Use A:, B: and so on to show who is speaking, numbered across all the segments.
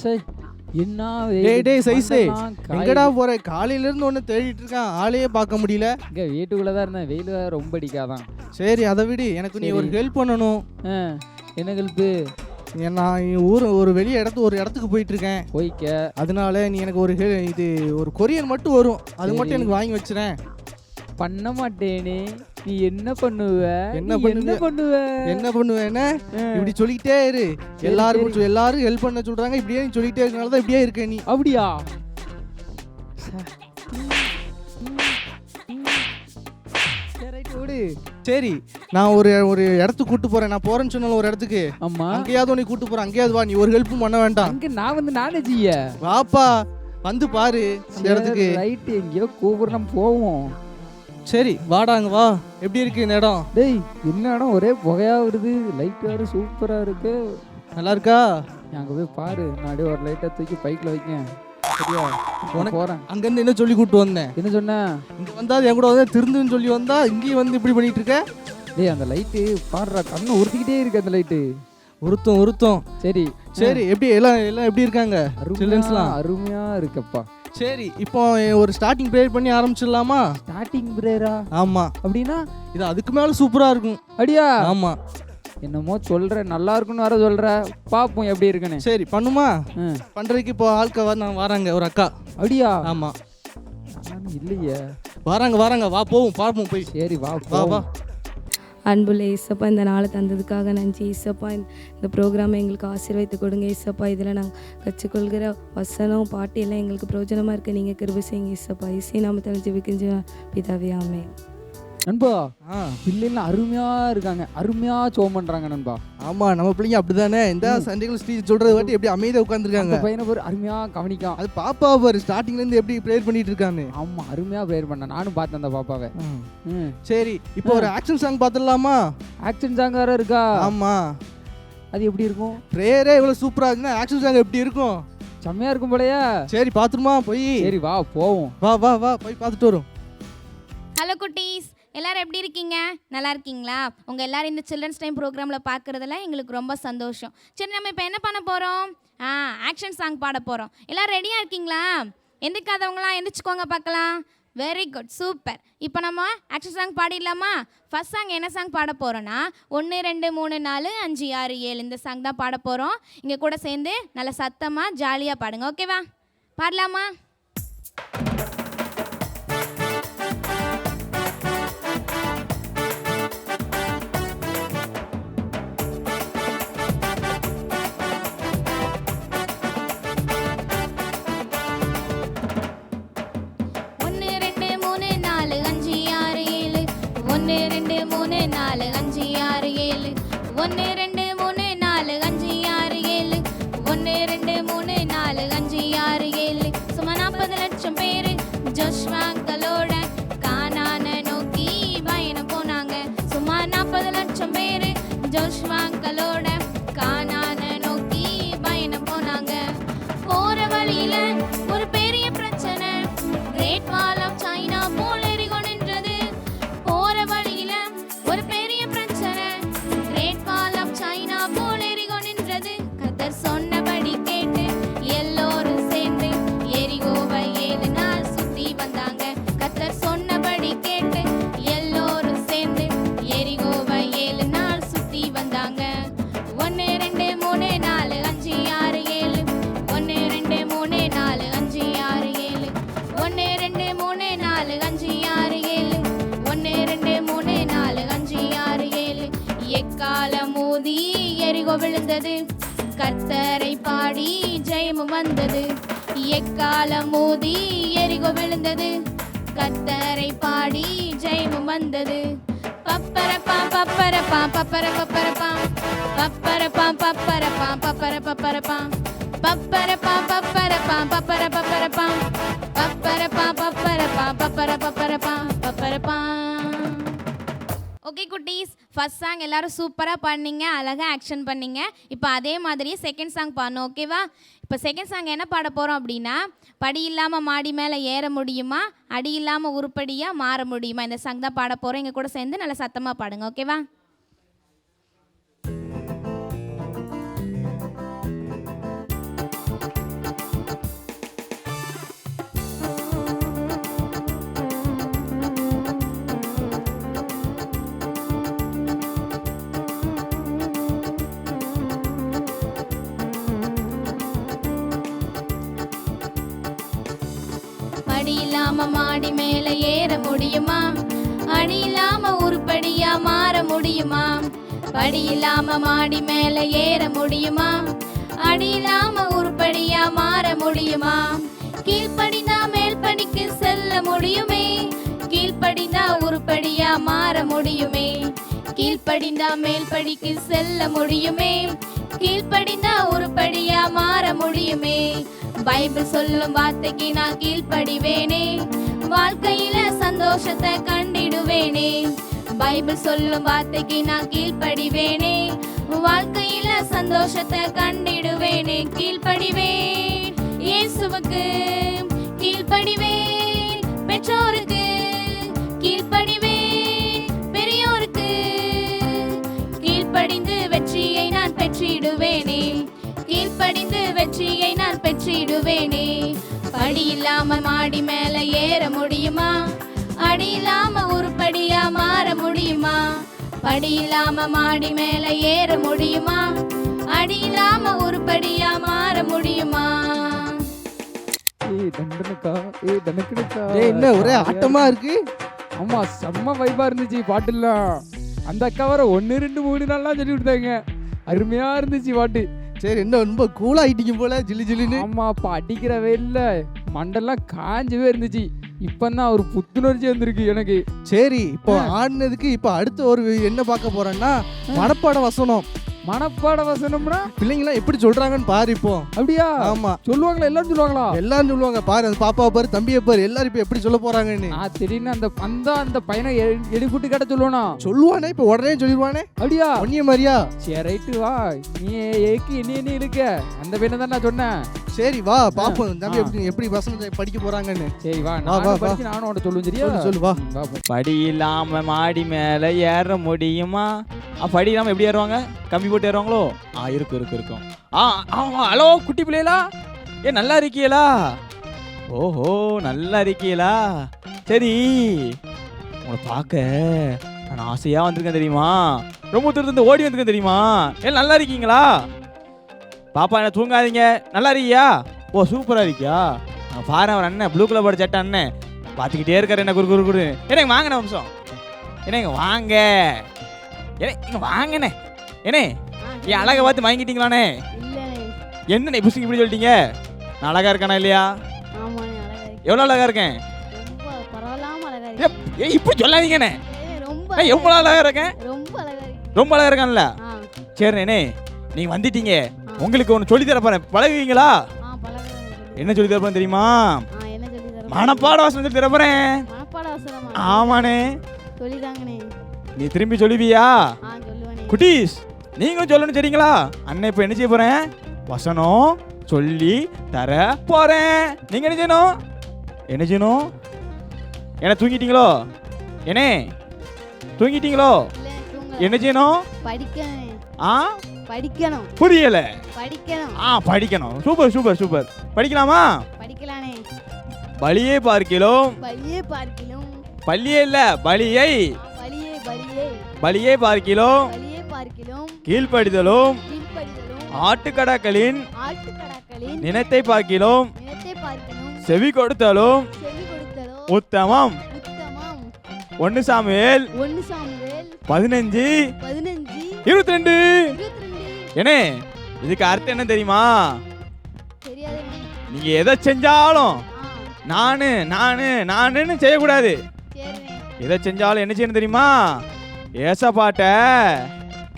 A: சரி என்ன
B: டேய் சைஸே எங்கடா போற? காலையில இருந்து ஒன்னு தேடிட்டு இருக்கான், ஆளையே பார்க்க முடியல.
A: இங்க வீட்டுக்குள்ளதான் இருந்தேன், வெயில் ரொம்ப அடிக்காதான்.
B: சரி அதை விடு, எனக்கு நீ ஒரு ஹெல்ப் பண்ணணும்.
A: என்ன ஹெல்ப்பு?
B: நான் ஒரு வெளியே ஒரு இடத்துக்கு போயிட்டு இருக்கேன்.
A: போய்க்க.
B: அதனால நீ எனக்கு இது ஒரு கொரியர் மட்டும் வரும், அது மட்டும் எனக்கு வாங்கி வச்சிரேன்.
A: பண்ண மாட்டேனே. நீ என்ன பண்ணுவ?
B: என்ன பண்ணுவேன்னு இப்படி சொல்லிக்கிட்டே இரு. எல்லாரும் ஹெல்ப் பண்ண சொல்றாங்க, இப்படியே நீ சொல்லிட்டே இருக்கனாலதான் இப்படியே இருக்க நீ.
A: அப்படியா?
B: சரி நான் ஒரு இடத்துக்கு கூட்டு போறேன். நான் போறேன்னு சொன்னால ஒரு இடத்துக்கு.
A: ஆமா.
B: அங்கேயாவது உன்னை கூட்டு போறேன், அங்கேயாவது வா. நீ ஒரு ஹெல்ப்பும் பண்ண வேண்டாம்.
A: அங்க நான் நானே செய்ய.
B: வாப்பா வந்து பாரு அந்த இடத்துக்கு.
A: ரைட், எங்கேயோ கூப்பிடணும் போவோம்.
B: சரி வாடாங்க வா. எப்படி இருக்கு இந்த இடம்?
A: டேய் என்ன இடம், ஒரே புகையா வருது. லைட் வேறு சூப்பரா இருக்கு.
B: நல்லா இருக்கா?
A: அங்க போய் பாரு. நான் அப்படியே ஒரு லைட்டை தூக்கி பைக்ல வைக்கேன். சரியா? போறேன்.
B: அங்கேருந்து என்ன சொல்லி கூப்பிட்டு வந்தேன்?
A: என்ன சொன்ன?
B: இங்க வந்தா என் கூட வந்து திருந்துன்னு சொல்லி வந்தா இங்கேயும் வந்து இப்படி பண்ணிட்டு இருக்க.
A: டேய் அந்த லைட்டு பாடுறா, கண்ணு உறுத்திக்கிட்டே இருக்கு அந்த லைட்டு.
B: உருத்தம். சரி எப்படி எல்லாம் எப்படி இருக்காங்க?
A: அருமையா இருக்கப்பா.
B: சரி இப்போ ஒரு ஸ்டார்டிங் ப்ரேயர் பண்ணி ஆரம்பிச்சிடலாமா?
A: ஸ்டார்டிங் ப்ரேயரா?
B: ஆமா.
A: அப்படின்னா
B: இது அதுக்கு மேல சூப்பரா இருக்கும்.
A: அப்படியா?
B: ஆமா.
A: என்னமோ சொல்ற, நல்லா இருக்குன்னு வர சொல்ற, பாப்போம் எப்படி இருக்குன்னு.
B: சரி பண்ணுமா? பண்றதுக்கு இப்போ ஆட்கள் வராங்க, ஒரு அக்கா.
A: அப்படியா?
B: ஆமா.
A: இல்லையே.
B: வராங்க வா போவோம் பார்ப்போம் போய்.
A: சரி வா
B: வா.
C: அன்புள்ள ஏசப்பா, இந்த நாளை தந்ததுக்காக நன்றி ஏசப்பா. இந்த ப்ரோக்ராமை எங்களுக்கு ஆசீர்வதித்து கொடுங்க ஏசப்பா. இதில் நாங்கள் கற்றுக்கொள்கிற வசனம் பாட்டு எல்லாம் எங்களுக்கு பிரயோஜனமாக இருக்குது. நீங்கள் கிருபை செய்யுங்க ஏசப்பா. இசை நாமத்தில் ஜெபிக்கின்ற பிதாவே ஆமென்.
A: நண்பா பிள்ளைலாம் அருமையா இருக்காங்க, அருமையா சோம் பண்றாங்க நண்பா.
B: ஆமா நம்ம பிள்ளைங்க அப்படிதானே. இந்த சண்டைகள் ஸ்டீச் சொல்றது வாட்டி எப்படி அமைதியா உட்கார்ந்துருக்காங்க.
A: பையனை பாரு அருமையா கவனிக்கான்.
B: அது பாப்பா பாரு ஸ்டார்டிங்ல இருந்து எப்படி ப்ரேயர் பண்ணிட்டு இருக்காங்க.
A: ஆமா அருமையா ப்ரேயர் பண்ண, நானும் பார்த்தேன் அந்த பாப்பாவை.
B: சரி இப்போ ஒரு ஆக்ஷன் சாங் பாத்துடலாமா?
A: ஆக்ஷன் சாங் வேற இருக்கா?
B: ஆமா.
A: அது எப்படி இருக்கும்?
B: ப்ரேயரே இவ்வளவு சூப்பரா இருக்குன்னா ஆக்ஷன் சாங் எப்படி இருக்கும்?
A: செம்மையா இருக்கும் போலயா?
B: சரி பாத்துருமா போய்? சரி
A: வா போவோம்.
B: வா போய் பார்த்துட்டு வரும்.
D: ஹலோ குட்டீஸ், எல்லாரும் எப்படி இருக்கீங்க? நல்லா இருக்கீங்களா? உங்கள் எல்லாரும் இந்த சில்ட்ரன்ஸ் டைம் ப்ரோக்ராமில் பார்க்குறதுல எங்களுக்கு ரொம்ப சந்தோஷம். சரி நம்ம இப்போ என்ன பண்ண போகிறோம்? ஆக்ஷன் சாங் பாட போகிறோம். எல்லோரும் ரெடியாக இருக்கீங்களா? எந்திரிக்காதவங்களாம் எந்திரிச்சுக்கோங்க பார்க்கலாம். Very good, super. இப்போ நம்ம ஆக்ஷன் சாங் பாடிடலாமா? ஃபர்ஸ்ட் சாங் என்ன சாங் பாட போகிறோன்னா 1 2 3 4 5 6 7 இந்த சாங் தான் பாட போகிறோம். இங்கே கூட சேர்ந்து நல்லா சத்தமாக ஜாலியாக பாடுங்க. ஓகேவா? பாடலாமா? ஒன்று ரெண்டு மூணு நாலு அஞ்சு ஆறு ஏழு 1 2 3 4 5 6 7 1 2 3 4 5 6 7 சும்மா 40 லட்சம் பேர் ஜோஷ்வாங்களோட கானான நோக்கி பயணம் போனாங்க. சும்மா 40 லட்சம் பேர் ஜோஷ்வாங்களோட கானான நோக்கி பயணம் போனாங்க. போற வழியில ஒரு பெரிய பிரச்சனை, கிரேட் வால் ஆஃப் சைனா போல எரிகொண்டிருந்தது. போற வழியில ஒரு பெரிய பிரச்சனை, கிரேட் வால் ஆஃப் சைனா போல எரிகொண்டிருந்தது. கர்த்தர் சொன்னபடி கேட்டு எல்லோரும் சேர்ந்து எரிகோவை 7 நாள் சுத்தி வந்தாங்க. கர்த்தர் சொன்னபடி கேட்டு எல்லோரும் சேர்ந்து எரிகோவை 7 நாள் சுத்தி வந்தாங்க. 1 2 3 4 5 6 7 1 2 3 4 5 6 7 1 2 3 4 5 6 7 1 2 3 4 5 6 7 எக்காலம் ஊதி எரிகோ விழுந்தது, கர்த்தரை பாடி ஜெயமும் வந்தது. எக்காலம் ஊதி எரிகோ விழுந்தது, கர்த்தரை பாடி ஜெயமும் வந்தது. பப்பரப்பா பப்பரப்பா பப்பர பப்பரப்பா பப்பரப்பா பப்பரப்பா பப்பர பப்பரப்பா பப்பரப்பா பப்பரப்பா பப்பர பப்பரப்பா பப்பரப்பா பப்பரப்பா பப்பர பப்பரப்பா பப்பரப்பா. ஓகே குட்டீஸ், ஃபர்ஸ்ட் சாங் எல்லாரும் சூப்பராக பாடினீங்க, அழகாக ஆக்ஷன் பண்ணீங்க. இப்போ அதே மாதிரியே செகண்ட் சாங் பாடணும். ஓகேவா? இப்போ செகண்ட் சாங் என்ன பாட போகிறோம் அப்படின்னா, படி இல்லாமல் மாடி மேலே ஏற முடியுமா, அடி இல்லாமல் உருப்படியாக மாற முடியுமா, இந்த சாங் தான் பாட போகிறோம். எங்கள் கூட சேர்ந்து நல்லா சத்தமாக பாடுங்க. ஓகேவா? படி இல்லாம மாடி மேல ஏற முடியுமா? அடி இல்லாம உருப்படியா மாற முடியுமா? படி இல்லாம மாடி மேல ஏற முடியுமா? அடி இல்லாம உருப்படியா மாற முடியுமா? கீழ்ப்படிந்தா மேல் படிக்கு செல்ல முடியுமே. கீழ்ப்படிந்தா உருப்படியா மாற முடியுமே. கீழ்ப்படிந்தா மேல் படிக்கு செல்ல முடியுமே. கீழ்ப்படிந்தா உருப்படியா மாற முடியுமே. பைபிள் சொல்லும் வார்த்தைக்கு நான் கீழ்ப்படிவேனே. வாழ்க்கையில சந்தோஷத்தை கண்டிடுவேனே. பைபிள் சொல்லும் வார்த்தைக்கு நான் கீழ்ப்படிவேனே. வாழ்க்கையில சந்தோஷத்தை கண்டிடுவேனே. கீழ்ப்படிவேன் இயேசுவுக்கு, கீழ்ப்படிவேன் பெற்றோருக்கு, கீழ்ப்படிவேன் பெரியோருக்கு. கீழ்ப்படிந்து வெற்றியை நான் பெற்றிடுவேனே. கீழ்ப்படிந்து வெற்றியை நான் பெற்றிடுவேனே. படி இல்லாம மாடி மேல ஏற முடியுமா? அடி இல்லாம உருப்படியா மாற முடியுமா? படி இல்லாம மாடி மேல ஏற முடியுமா? அடி இல்லாம உருப்படியா மாற முடியுமா?
A: ஏய் தண்டனக்கா, ஏய் தனக்கனக்கா.
B: என்ன ஒரே ஆட்டமா இருக்கு?
A: ஆமா செம்ம வைபா இருந்துச்சு பாட்டுலாம். அந்த அக்கா வர 1 2 3 நாள்லாம் சொல்லி கொடுத்தாங்க. அருமையா இருந்துச்சு பாட்டு.
B: சரி, என்ன ரொம்ப கூல் ஆயிட்டீங்க போல, ஜிலு ஜிலுன்னு.
A: ஆமா அப்ப அடிக்கிற வெயில்ல மண்டெல்லாம் காஞ்சவே இருந்துச்சு. இப்பதான் ஒரு புத்துணர்ச்சி வந்திருக்கு எனக்கு.
B: சரி, இப்போ ஆடினதுக்கு இப்போ அடுத்து ஒரு என்ன பார்க்க போறேன்னா மனப்பாட வசனம்.
A: மனப்பாட வசனம்னா
B: பிள்ளைங்களாம் எப்படி சொல்றாங்கன்னு பாரு இப்போ.
A: அப்படியா?
B: ஆமா,
A: சொல்லுவாங்களா? எல்லாரும் சொல்லுவாங்களா?
B: எல்லாரும் சொல்லுவாங்க. பாரு, அந்த பாப்பாவை பாரு, தம்பியை பாரு, எல்லாரும் இப்போ எப்படி சொல்ல போறாங்கன்னு.
A: திடீர்னு அந்த பையனை எடுப்புட்டு கேட்ட சொல்லுவானா?
B: சொல்லுவானே, இப்போ உடனே சொல்லிடுவானே.
A: அப்படியா?
B: ஒன்னிய மாதிரியா?
A: சரி ரைட்டு வா. நீ ஏக்கு என்ன இருக்க அந்த பையனை தான் நான் சொன்னேன்.
B: சரி வா பாப்போம் தம்பி எப்படி வசனத்தை படிக்க போறாங்கன்னு.
A: சரி வா,
B: வா, வா, வா.
A: நானும் உன்கிட்ட சொல்லுவேன். சரியா?
B: சொல்லு வா.
E: படி இல்லாம மாடி மேல ஏற முடியுமா? படி இல்லாம எப்படி ஏறுவாங்க? கம்பி போட்டு ஏறுவாங்களோ? இருக்கும். ஹலோ குட்டி பிள்ளைகளா, நல்லா இருக்கீங்களா? ஓஹோ, நல்லா இருக்கீங்களா? சரி, உங்களை பார்க்க நான் ஆசையா வந்திருக்கேன் தெரியுமா? ரொம்ப தூரத்துல ஓடி வந்திருக்கேன் தெரியுமா? நல்லா இருக்கீங்களா? பாப்பா என்ன தூங்காதீங்க, நல்லா இருக்கியா? ஓ சூப்பரா இருக்கியா? பாரு அவர் அண்ணன் ப்ளூ கலர் போட சட்டை அண்ணன் பார்த்துக்கிட்டே இருக்காரு. என்ன குரு எனக்கு வாங்கண்ணே நிமிஷம். இங்க வாங்க, இங்க வாங்கண்ணே. ஏனே என் அழகை பார்த்து வாங்கிட்டீங்களாண்ணே? என்னண்ணே புதுசுங்க இப்படி சொல்லிட்டீங்க? நான் அழகா இருக்கானா இல்லையா? எவ்வளோ அழகா இருக்கேன்? இப்படி சொல்லாதீங்கண்ணே. எவ்வளோ அழகா இருக்கேன்? ரொம்ப அழகா இருக்கான்ல? சரிண்ணே, நீங்க வந்துட்டீங்க. உங்களுக்கு ஒன்று சொல்லி தரப்போறேன், பழகுவீங்களா? என்ன சொல்லி தரப்போறேன் தெரியுமா? மனப்பாட வசனம் சொல்லி தரப்போறேன். ஆமாண்ணே, நீ திரும்பி சொல்லுவியா? குட்டீஸ் நீங்களும் சொல்லணும், சரிங்களா? அண்ணன் இப்போ என்ன செய்ய போறேன்? வசனம் சொல்லி தர போறேன். நீங்க என்ன செய்யணும்? என்ன தூங்கிட்டீங்களோ? தூங்கிட்டீங்களோ? என்ன செய்யணும்?
D: படிக்கணும்.
E: புரியல?
D: படிக்கணும்.
E: சூப்பர். படிக்கலாமா? பலியை பார்க்கிலும் பள்ளியே இல்ல, பலியை பார்க்கிலும் கீழ்ப்படிதலும் ஆட்டுக்கடாக்களின் நினைத்தை பார்க்கிலும் செவி கொடுத்தலும் உத்தமம். 1 சாமுவேல் 15:22. ஏனே இதுக்கு அர்த்தம் என்ன தெரியுமா? நீங்க எதை செஞ்சாலும் நானு செய்யக்கூடாது. எதை செஞ்சாலும் என்ன செய்யணும் தெரியுமா? ஏசப்பாட்ட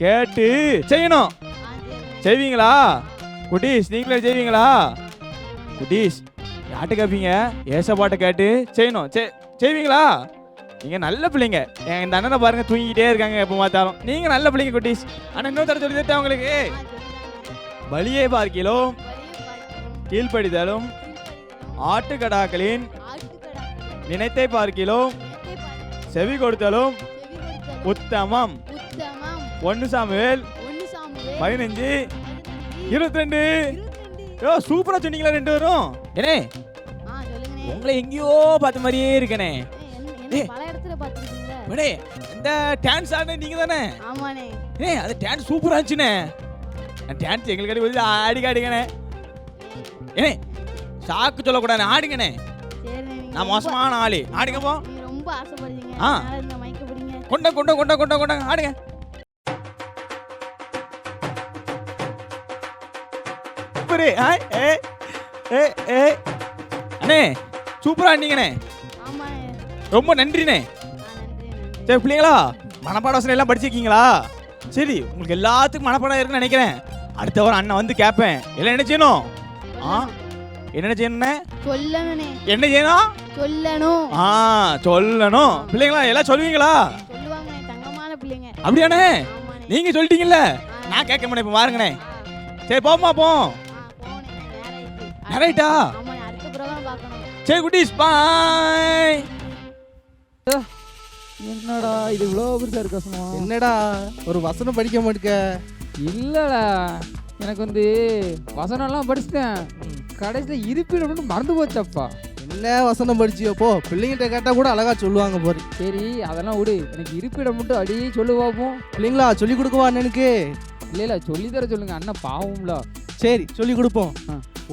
E: கேட்டு செய்யணும். செய்வீங்களா குட்டீஸ்? நீங்களே செய்வீங்களா குட்டீஸ்? யார்கிட்ட கேட்பீங்க? ஏசப்பாட்ட கேட்டு செய்யணும். செய்வீங்களா? நீங்க நல்ல பிள்ளைங்க. இந்த அண்ணனை பாருங்க, தூங்கிக்கிட்டே இருக்காங்க எப்போ பார்த்தாலும். நீங்க நல்ல பிள்ளைங்க குட்டீஸ். ஆனா இன்னொரு தடவை சொல்லி தரேன் உங்களுக்கு. பலியை பார்க்கிலும் கீழ்ப்படிதலும் ஆட்டுக்கடாக்களின் நினைத்தை பார்க்கிலும் செவி கொடுத்தலும் உத்தமம். 1 சாமுவேல் 15:22. சூப்பரா சொன்னீங்களா ரெண்டு பேரும்? ஏனே உங்களை எங்கேயோ பார்த்த மாதிரியே இருக்கனே. இந்த டான்ஸ் ஆடின நீங்க தானே? அது டான்ஸ் சூப்பரா இருந்துச்சுண்ணே. டான்ஸ் எங்களுக்கு வந்து ஆடிக்கணே. ஏனே சாக்கு சொல்லக்கூடாது, ஆடுங்கண்ணே. நான் மோசமான ஆளு. ஆடுங்க போ.
F: நீங்க ரொம்ப ஆசைப்படுறீங்க.
E: ஆ.
F: அதனால இந்த மைக்க பிடிங்க.
E: கொண்ட ஆடுங்க. சூப்பர். அண்ணே சூப்பரா ஆடினீங்கண்ணே.
F: ஆமாண்ணே.
E: ரொம்ப நன்றிண்ணே.
F: நன்றி.
E: சரி பிள்ளைங்களா, மனப்பாட வசனம் எல்லாம் படிச்சிருக்கீங்களா? சரி, உங்களுக்கு எல்லாத்துக்கும் மனப்பாடம் இருக்குன்னு நினைக்கிறேன். அடுத்த வாரம் அண்ணன் வந்து கேட்பேன். எல்லாம் என்ன செய்யணும்? என்ன செய்யணும்ண்ணே?
F: சொல்லணும்ண்ணே.
E: என்ன செய்யணும்?
F: சொல்லணும்.
E: சொல்லணும். பிள்ளைங்களா எல்லாம் சொல்லுவீங்களா?
F: சொல்லுவாங்கண்ணே. தங்கமான பிள்ளைங்க.
E: அப்படியாண்ணே?
F: ஆமாண்ணே.
E: நீங்க சொல்லிட்டீங்கல்ல, நான் கேட்க மாட்டேன். இப்போ பாருங்கண்ணே. சரி போமா போ.
F: போனே. நேரம்
E: நேராயிட்டா?
F: ஆமாண்ணே. அடுத்த ப்ரோகிராம் பார்க்கணும்.
E: சரி குட்டீஸ், பாய்.
A: என்னடா இது இவ்வளோ பெருசாக இருக்கா சும்மா?
B: என்னடா ஒரு வசனம் படிக்க மாட்டேக்க?
A: இல்லைடா, எனக்கு வந்து வசனம்லாம் படிச்சிட்டேன். கடைசியில் இருப்பிடம்னு மறந்து போச்சப்பா.
B: என்ன வசனம் படிச்சியோ? போ, பிள்ளைங்கிட்ட கேட்டால் கூட அழகா சொல்லுவாங்க பாரு.
A: சரி அதெல்லாம் விடு, எனக்கு இருப்பிடம் மட்டும் அடியே சொல்லு பார்ப்போம்.
B: பிள்ளைங்களா சொல்லி கொடுக்கவா அண்ணனுக்கு?
A: இல்லை சொல்லித்தர சொல்லுங்க, அண்ணன் பாவம்ல.
B: சரி சொல்லி கொடுப்போம்.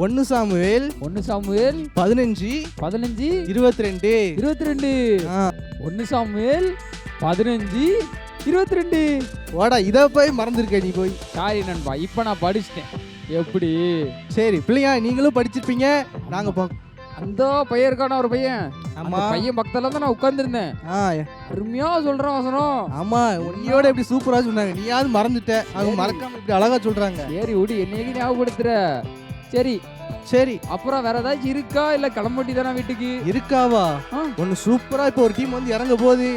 B: 1 சாமுவேல் 15
A: 15
B: 22.
A: 22. 1 சாமுவேல் 15 22.
B: வாடா, இதை போய் மறந்துருக்க நீ போய்.
A: சாரி நண்பா, இப்போ நான் படிச்சிட்டேன். எப்படி?
B: சரி பிள்ளைங்க, நீங்களும் படிச்சிருப்பீங்க. நாங்க
A: அந்த பையன் இருக்கான ஒரு பையன்.
B: ஆமா.
A: பையன் பக்கத்துல தான் நான் உட்கார்ந்துருந்தேன். அருமையா சொல்றான் வசனம்.
B: ஆமா, உன்னையோட எப்படி சூப்பரா சொன்னாங்க. நீயாவது மறந்துட்ட, அவங்க மறக்காம இப்படி அழகா சொல்றாங்க.
A: சரி விடு, என்னைக்கு ஞாபகப்படுத்துற. சரி அப்புறம் வேற ஏதாச்சும் இருக்கா இல்ல கிளம்பட்டி தானே வீட்டுக்கு?
B: இருக்காவா? ஒன்னு சூப்பரா இப்போ ஒரு டீம் வந்து இறங்க போகுது.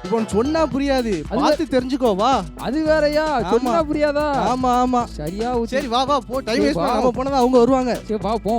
B: இப்போ ஒன்னு சொன்னா புரியாது, பார்த்து தெரிஞ்சுக்கோ. வா.
A: அது வேறயா? சொன்னா புரியாதா?
B: ஆமா
A: சரியா?
B: சரி வா போ. டைம் வேஸ்ட் பண்ணாம நம்ம போனதா அவங்க வருவாங்க.
A: சரி வா போ.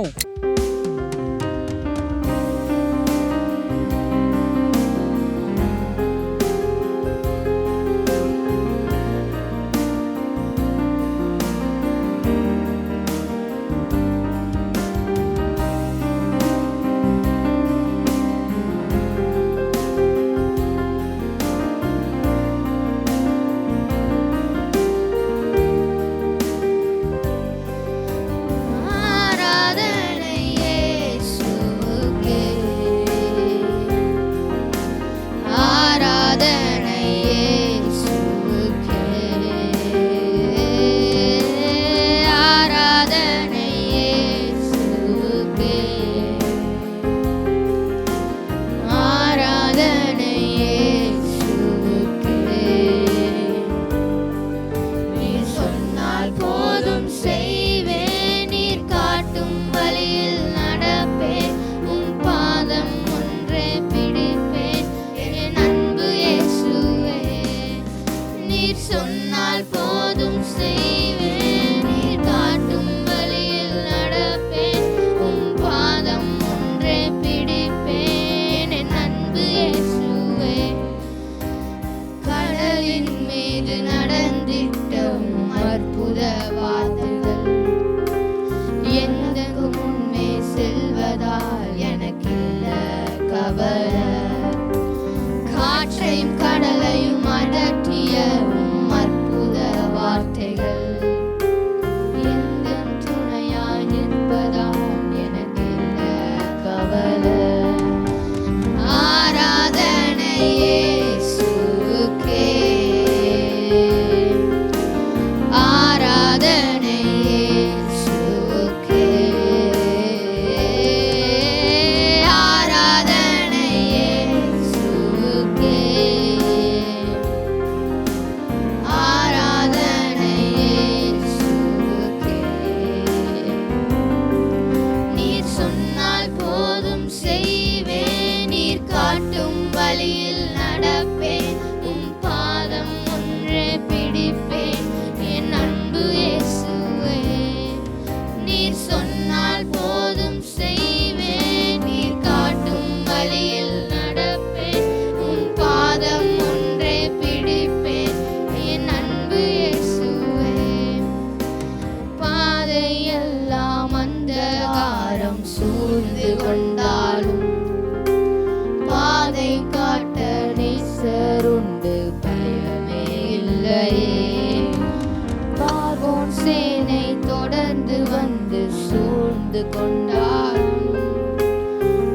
F: கொண்டாடும்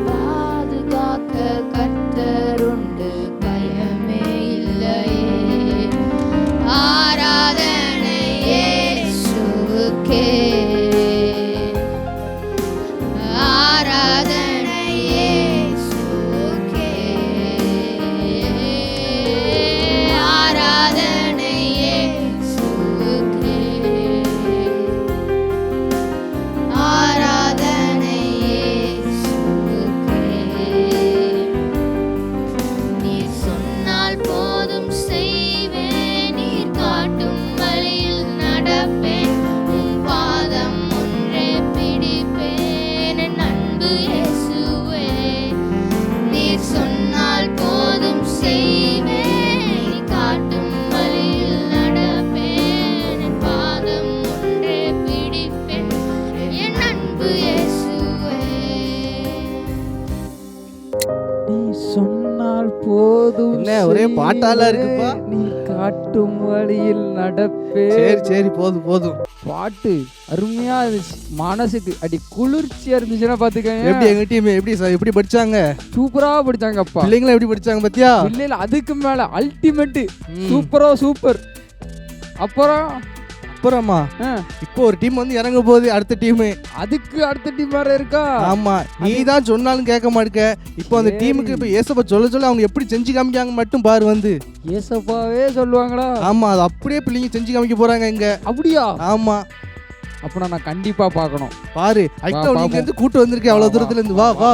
F: பாதுகாப்பு
D: ஆராதனை இயேசுவுக்கே. ஆராதனை இயேசுவுக்கே. ஆராதனை இயேசுவுக்கே. நீர் சொன்னால் போதும் செய்வேன், நீர் காட்டும் வழியில் நடப்பேன், உம் பாதம் ஒன்றே பிடிப்பேன், என் அன்பு இயேசுவே. நீர் சொன்னால் போதும் செய்வேன், நீர் காட்டும் வழியில் நடப்பேன், என் பாதம் ஒன்றே பிடிப்பேன், என் அன்பு இயேசுவே.
A: நீ சொன்னால் போதும்
B: என்ன, ஒரே பாட்டாலாம் இருக்குப்பா.
A: நீ காட்டும் வழியில் நடப்பே.
B: சரி போதும் போதும்.
A: பாட்டு அருமையா இருந்துச்சு, மனசுக்கு அடி குளிர்ச்சியா இருந்துச்சுன்னா பாத்துக்கங்க.
B: எப்படி எங்க டீம் எப்படி படிச்சாங்க?
A: சூப்பரா படிச்சாங்கப்பா.
B: பிள்ளைங்களும் எப்படி படிச்சாங்க பாத்தியா?
A: இல்ல அதுக்கு மேல அல்டிமேட்,
B: ம்.
A: சூப்பர். அப்புறம்
B: அப்புறமா
A: ஆ,
B: இப்போ ஒரு டீம் வந்து இறங்க போகுது, அடுத்த டீம்.
A: அதுக்கு அடுத்த டீம் வேற இருக்கா?
B: ஆமா, நீ தான் சொன்னாலும் கேட்க மாட்டேங்க. இப்போ அந்த
A: சரி.
B: டீமுக்கு இப்போ ஏசப்பா சொல்ல அவங்க எப்படி செஞ்சு காமிக்காங்க மட்டும் பாரு வந்து.
A: ஏசப்பாவே சொல்லுவாங்களா?
B: ஆமா, அது அப்படியே பிள்ளைங்க செஞ்சு காமிக்க போறாங்க இங்க.
A: அப்படியா?
B: ஆமா,
A: அப்ப நான் கண்டிப்பா பார்க்கணும்.
B: பாரு ஐட்டா நீங்க
A: பாப்போம்.
B: இருந்து கூட்டு வந்திருக்கேன் அவ்வளவு தூரத்துல இருந்து. வா வா.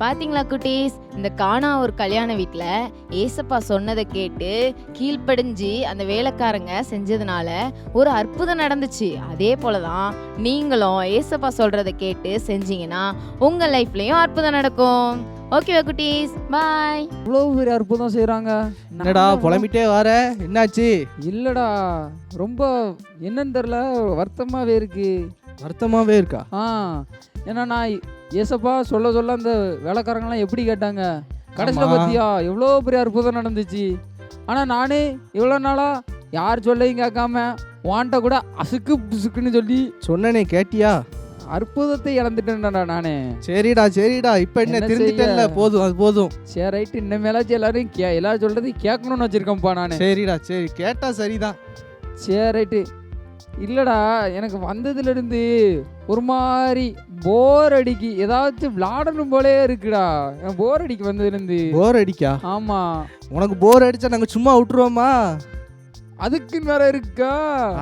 G: பாத்தீங்களா குட்டீஸ், இந்த காணா ஒரு கல்யாண வீட்ல ஏசப்பா சொன்னதை கேட்டு கீழ்ப்படிஞ்சு அந்த வேலைக்காரங்க செஞ்சதுனால ஒரு அற்புதம் நடந்துச்சு. அதே போலதான் நீங்களும் ஏசப்பா சொல்றதை கேட்டு செஞ்சீங்கன்னா உங்க லைஃப்லயும் அற்புதம் நடக்கும். ஓகேவா குட்டீஸ், பாய்.
A: இவ்வளவு பெரிய அற்புதம் செய்றாங்க.
B: என்னடா புலம்பிட்டே வர, என்னாச்சு?
A: இல்லடா, ரொம்ப என்னன்னு தெரியல, வருத்தமாவே இருக்கு.
B: வருத்தமாவே இருக்கா?
A: ஏன்னா நான் ஏசப்பா சொல்ல சொல்ல அந்த வேலைக்காரங்களாம் எப்படி கேட்டாங்க, கடைசியில்
B: ஆமா.
A: பத்தியா எவ்வளோ பெரிய அற்புதம் நடந்துச்சு. ஆனால் நானே இவ்வளோ நாளா யார் சொல்லையும் கேட்காம வாண்ட கூட அசுக்கு புசுக்குன்னு சொல்லி
B: சொன்னனே, கேட்டியா?
A: அற்புதத்தை இழந்துட்டேன்டா நானே.
B: சரிடா சரிடா, இப்ப என்ன
A: என்ன
B: திருந்திட்டேன்ல,
A: செய்ய?
B: போதும் அது போதும்.
A: சரி ரைட்டு, இன்னமேலாச்சும் எல்லாரும் எல்லாரும் சொல்றதையும் கேட்கணும்னு வச்சிருக்கேன்ப்பா நான்.
B: சரிடா சரி, கேட்டா சரிதான்.
A: சரி ரைட்டு. இல்லடா, எனக்கு வந்ததுலேருந்து ஒரு மாதிரி போர் அடிக்கி, ஏதாச்சும் விளாடணும் போலே இருக்குடா. எனக்கு போர் அடிக்கு வந்ததுலேருந்து.
B: போர் அடிக்கா?
A: ஆமா.
B: உனக்கு போர் அடிச்சா நாங்க சும்மா விட்டுருவோமா?
A: அதுக்குன்னு வேற இருக்கா?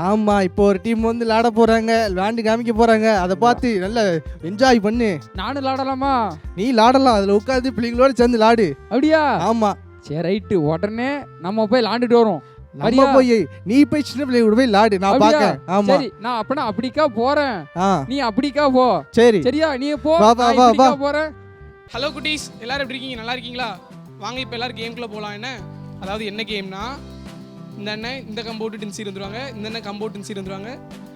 B: ஆமா, இப்போ ஒரு டீம் வந்து விளையாட போறாங்க, விளையாண்டு காமிக்க போறாங்க. அதை பார்த்து நல்லா என்ஜாய் பண்ணு.
A: நானும் விளாடலாமா?
B: நீ விளாடலாம், அதுல உட்காந்து பிள்ளைங்களோட சேர்ந்து விளாடு.
A: அப்படியா?
B: ஆமா.
A: சரி ரைட்டு, உடனே நம்ம போய் விளாண்டுட்டு வரோம்.
B: நம்ம போய் நீ போய் சின்ன பிள்ளைங்க கூட போய் விளாடு, நான்
A: அப்படியா?
B: பாக்க. ஆமா
A: சரி, நான் அப்பனா அப்படிக்கா போறேன்,
B: ஆ
A: நீ அப்படிக்கா போ.
B: சரி
A: சரியா? நீ போ,
B: வா, வா,
A: நான்
B: வா,
A: இப்படிக்கா
B: வா.
A: போறேன்.
H: ஹலோ குட்டீஸ், எல்லாரும் எப்படி இருக்கீங்க? நல்லா இருக்கீங்களா? வாங்க இப்போ எல்லாரும் கேம்குள்ளே போகலாம். என்ன அதாவது என்ன கேம்னா, இந்த அண்ணன் இந்த கம்போ விட்டு சீர் வந்துருவாங்க, இந்த அண்ணன் கம்போ விட்டு சீர் வந்துருவாங்க,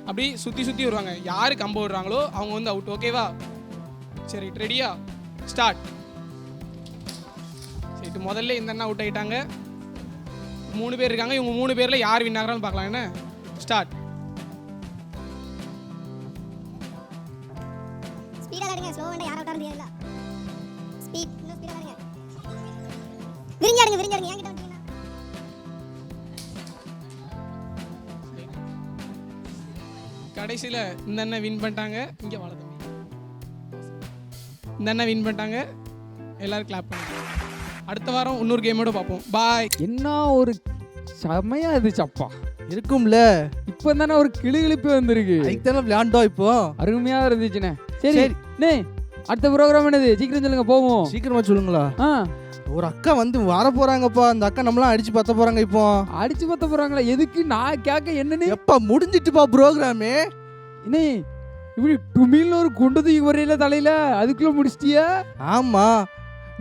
H: அப்படி சுற்றி சுற்றி வருவாங்க. யார் கம்போ விடுறாங்களோ அவங்க வந்து அவுட். ஓகேவா? சரி, ரெடியா? ஸ்டார்ட். சரி, முதல்ல இந்த அண்ணன் அவுட் ஆகிட்டாங்க. 3 பேர் இருக்காங்க. இவங்க 3 பேரில் யார் வின் ஆகிறான்னு பார்க்கலாம். என்ன? ஸ்டார்ட்.
I: ஸ்பீடா விளையாடுங்க, ஸ்லோ வேண்டாம், யாரை விட்டாலும் தெரியல. ஸ்பீட், இன்னும் ஸ்பீடா விளையாடுங்க. விரிஞ்சாடுங்க விரிஞ்சாடுங்க, என்கிட்ட வந்தீங்கன்னா.
H: கடைசியில் இந்த அண்ணன் வின் பண்ணிட்டாங்க. இங்கே வாழ தம்பி. இந்த அண்ணன் வின் பண்ணிட்டாங்க. எல்லாரும் கிளாப் பண்ணுங்க. அடுத்த வாரம் இன்னொரு கேமோட பார்ப்போம். பாய்.
A: என்ன ஒரு செமையா இருந்துச்சப்பா.
B: இருக்கும்ல,
A: இப்போ தானே ஒரு கிளுகிழிப்பு வந்திருக்கு.
B: அதுக்கு விளையாண்டோம் இப்போ.
A: அருமையா இருந்துச்சுண்ணே. சரி
B: சரி.
A: நே, அடுத்த ப்ரோக்ராம் என்னது? சீக்கிரம் சொல்லுங்க, போவோம்.
B: சீக்கிரமா சொல்லுங்களா?
A: ஆ,
B: ஒரு அக்கா வந்து வர போறாங்கப்பா. அந்த அக்கா நம்மளாம் அடிச்சு பத்த போறாங்க. இப்போ
A: அடிச்சு பத்த போறாங்களா? எதுக்கு? நான் கேட்க என்னன்னு.
B: எப்ப முடிஞ்சிட்டுப்பா ப்ரோக்ராமே?
A: என்ன இப்படி டுமில்னு ஒரு குண்டு தூக்கி வரையில தலையில, அதுக்குள்ள முடிச்சிட்டியா?
B: ஆமா,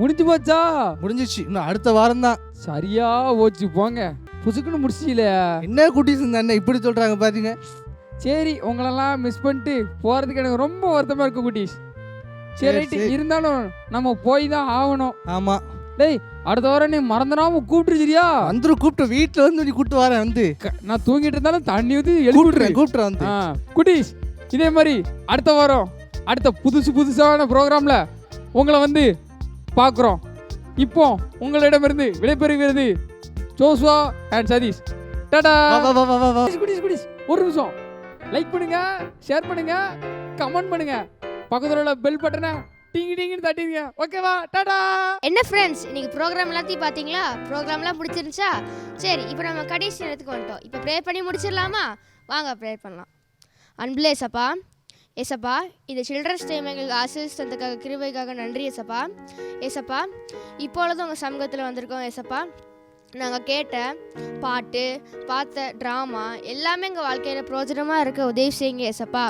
A: முடிஞ்சு போச்சா?
B: முடிஞ்சிச்சு. இன்னும் அடுத்த வாரம் தான்.
A: சரியா போச்சு, போங்க. புசுக்குன்னு முடிச்சிட்டீல.
B: என்ன குட்டீஸ் இந்த அண்ணன் இப்படி சொல்றாங்க பாத்தீங்க.
A: சரி, உங்களெல்லாம் மிஸ் பண்ணிட்டு போறதுக்கு எனக்கு ரொம்ப வருத்தமா இருக்கு குட்டீஸ். சரி ரைட்டு, இருந்தாலும் நம்ம போய் தான் ஆகணும்.
B: ஆமா.
A: டேய், அடுத்த வாரம் நீ மறந்துடாம கூப்பிட்டுருச்சியா?
B: வந்துரு, கூப்பிட்டு வீட்டுல வந்து நீ கூப்பிட்டு வரேன். வந்து
A: நான் தூங்கிட்டு இருந்தாலும் தண்ணி ஊற்றி எழுப்பி
B: கூப்பிட்டுறேன் வந்து.
A: குட்டீஸ், இதே மாதிரி அடுத்த வாரம் அடுத்த புதுசான ப்ரோக்ராம்ல உங்களை வந்து பார்க்குறோம். இப்போ உங்களிடமிருந்து விடைபெறுகிறது ஜோசுவா அண்ட் சதீஷ். டாடா. குட்டீஸ், ஒரு நிமிஷம் லைக் பண்ணுங்க, ஷேர் பண்ணுங்க, கமெண்ட் பண்ணுங்க, பக்கத்துல உள்ள பெல் பட்டனை டிங்கி டிங்கின்னு தட்டிடுங்க. ஓகேவா? டாடா.
F: என்ன ஃப்ரெண்ட்ஸ், இன்னைக்கு ப்ரோக்ராம் எல்லாத்தையும் பார்த்தீங்களா? ப்ரோக்ராம்லாம் பிடிச்சிருந்துச்சா? சரி, இப்போ நம்ம கடைசி நேரத்துக்கு வந்துட்டோம். இப்போ ப்ரே பண்ணி முடிச்சிடலாமா? வாங்க ப்ரே பண்ணலாம். அன்புள்ள ஏசப்பா, ஏசப்பா, இந்த சில்ட்ரன்ஸ் டைம் எங்களுக்கு ஆசீர்வதித்ததுக்காக கிருபைக்காக நன்றி ஏசப்பா. ஏசப்பா, இப்பொழுது உங்கள் சமூகத்தில் வந்திருக்கோம் ஏசப்பா. நாங்கள் கேட்ட பாட்டு, பார்த்த ட்ராமா எல்லாமே எங்கள் வாழ்க்கையில் பிரயோஜனமாக இருக்க உதவி செய்யுங்க ஏசப்பா.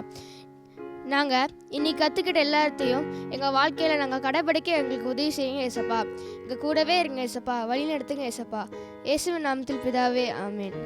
F: நாங்கள் இன்னைக்கு கற்றுக்கிட்ட எல்லாத்தையும் எங்கள் வாழ்க்கையில் நாங்கள் கடைப்பிடிக்க எங்களுக்கு உதவி செய்யுங்க ஏசப்பா. எங்கள் கூடவே இருங்க ஏசப்பா, வழி நடத்துங்க ஏசப்பா. இயேசுவின் நாமத்தில் பிதாவே, ஆமென்.